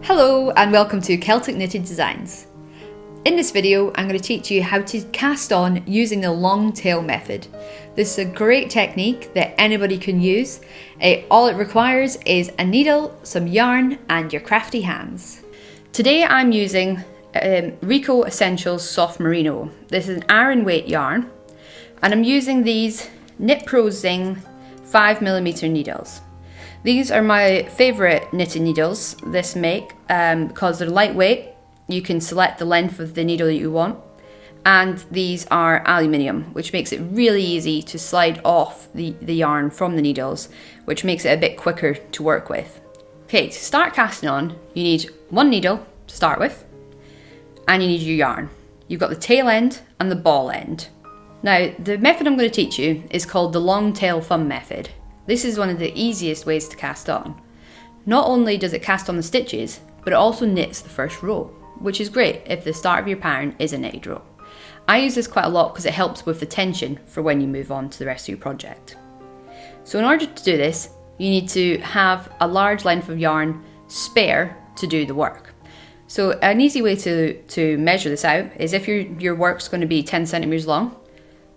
Hello and welcome to Celtic Knitted Designs. In this video I'm going to teach you how to cast on using the long tail method. This is a great technique that anybody can use. All it requires is a needle, some yarn and your crafty hands. Today I'm using Rico Essentials Soft Merino. This is an Aran weight yarn and I'm using these Knit Pro Zing 5mm needles. These are my favourite knitting needles, this make, because they're lightweight. You can select the length of the needle that you want. And these are aluminium, which makes it really easy to slide off the yarn from the needles, which makes it a bit quicker to work with. Okay, to start casting on, you need one needle to start with, and you need your yarn. You've got the tail end and the ball end. Now, the method I'm going to teach you is called the long tail thumb method. This is one of the easiest ways to cast on. Not only does it cast on the stitches, but it also knits the first row, which is great if the start of your pattern is a knitted row. I use this quite a lot because it helps with the tension for when you move on to the rest of your project. So in order to do this, you need to have a large length of yarn spare to do the work. So an easy way to measure this out is if your work's going to be 10 centimeters long,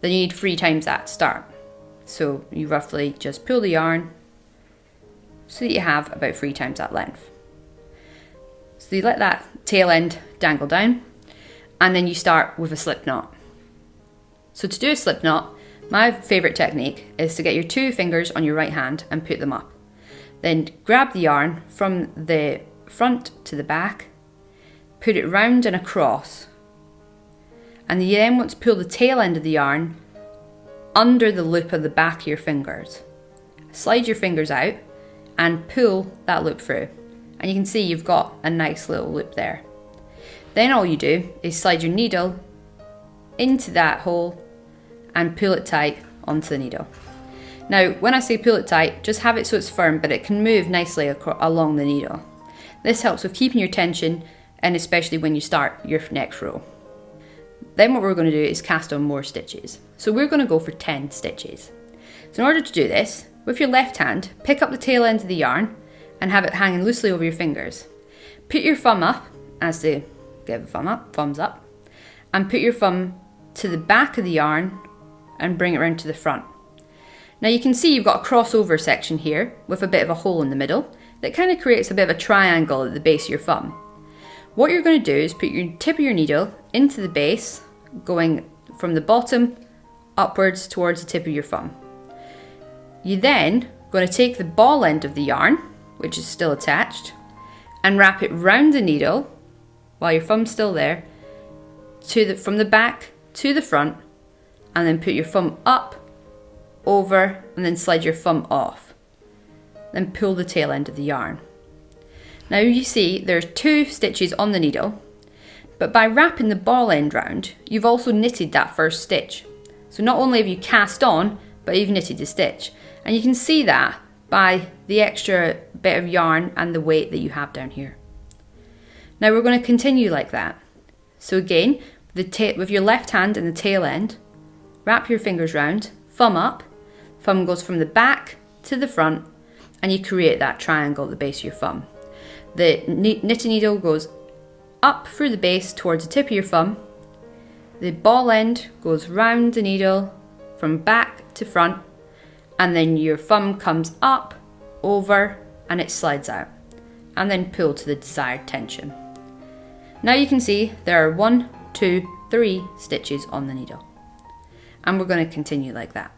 then you need 3 times that to start. So you roughly just pull the yarn so that you have about 3 times that length. So you let that tail end dangle down and then you start with a slip knot. So to do a slip knot, my favourite technique is to get your 2 fingers on your right hand and put them up. Then grab the yarn from the front to the back, put it round and across, and you then want to pull the tail end of the yarn under the loop of the back of your fingers. Slide your fingers out and pull that loop through. And you can see you've got a nice little loop there. Then all you do is slide your needle into that hole and pull it tight onto the needle. Now, when I say pull it tight, just have it so it's firm, but it can move nicely along the needle. This helps with keeping your tension, and especially when you start your next row. Then what we're going to do is cast on more stitches. So we're going to go for 10 stitches. So in order to do this, with your left hand, pick up the tail end of the yarn and have it hanging loosely over your fingers. Put your thumb up, as to give a thumbs up, and put your thumb to the back of the yarn and bring it around to the front. Now you can see you've got a crossover section here with a bit of a hole in the middle that kind of creates a bit of a triangle at the base of your thumb. What you're going to do is put your tip of your needle into the base, going from the bottom upwards towards the tip of your thumb. You then going to take the ball end of the yarn, which is still attached, and wrap it round the needle while your thumb's still there, from the back to the front, and then put your thumb up, over, and then slide your thumb off. Then pull the tail end of the yarn. Now you see there's 2 stitches on the needle, but by wrapping the ball end round, you've also knitted that first stitch. So not only have you cast on, but you've knitted the stitch. And you can see that by the extra bit of yarn and the weight that you have down here. Now we're going to continue like that. So again, with your left hand and the tail end, wrap your fingers round, thumb up, thumb goes from the back to the front, and you create that triangle at the base of your thumb. The knitting needle goes up through the base towards the tip of your thumb. The ball end goes round the needle from back to front, and then your thumb comes up, over, and it slides out. And then pull to the desired tension. Now you can see there are 1, 2, 3 stitches on the needle. And we're going to continue like that.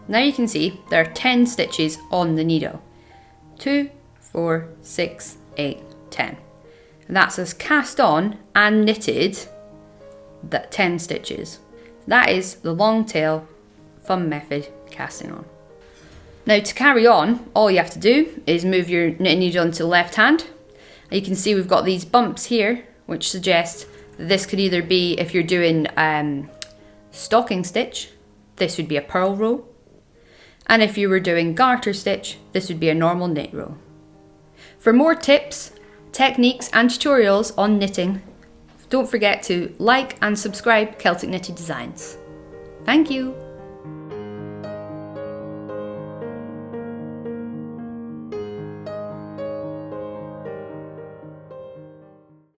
Now you can see there are 10 stitches on the needle. 2, 4, 6, 8, 10. And that's us cast on and knitted 10 stitches. That is the long tail thumb method casting on. Now to carry on, all you have to do is move your knitting needle onto the left hand. And you can see we've got these bumps here, which suggest that this could either be, if you're doing stocking stitch, this would be a purl row. And if you were doing garter stitch, this would be a normal knit row. For more tips, techniques and tutorials on knitting, don't forget to like and subscribe Celtic Knitted Designs. Thank you!